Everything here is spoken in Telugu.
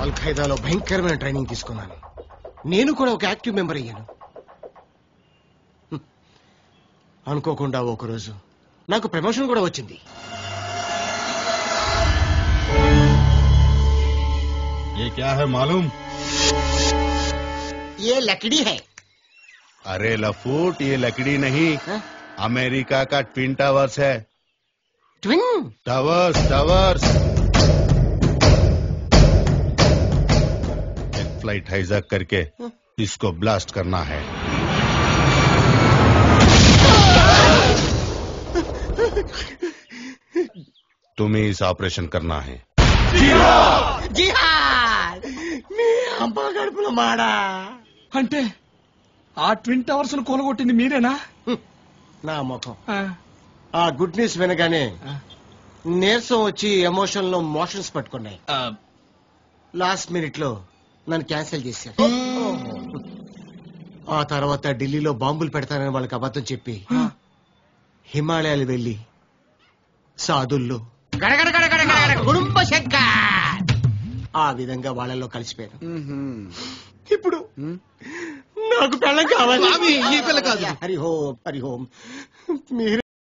అల్ ఖైదాలో భయంకరమైన ట్రైనింగ్ తీసుకున్నాను. నేను కూడా ఒక యాక్టివ్ మెంబర్ అయ్యాను. అనుకోకుండా ఒకరోజు నాకు ప్రమోషన్ కూడా వచ్చింది. ये क्या है मालूम? ये लकड़ी है. अरे लफूट, ये लकड़ी नहीं, अमेरिका का ट्विन टावर्स है. Twin towers towers. एक फ्लाइट हाईजैक करके इसको ब्लास्ट करना है. तुम्हें इस ऑपरेशन करना है. జిహాద్ మీ అమ్మ గడుపులో మాడా. అంటే ఆ ట్విన్ టవర్స్ కూలగొట్టింది మీరేనా? నా ముఖం. ఆ గుడ్ న్యూస్ వినగానే నీరసం వచ్చి ఎమోషన్ లో మోషన్స్ పట్టుకున్నాయి. లాస్ట్ మినిట్ లో నన్ను క్యాన్సిల్ చేశారు. ఆ తర్వాత ఢిల్లీలో బాంబులు పెడతానని వాళ్ళకి అబద్ధం చెప్పి హిమాలయాలు వెళ్లి సాధుల్లో కుటుంబ శంకర్ ఆ విధంగా వాళ్ళలో కలిసిపోయాను. ఇప్పుడు నాకు పెళ్ళం కావాలి. ఈ పిల్ల కాదు. Hari home Hari home. మీరు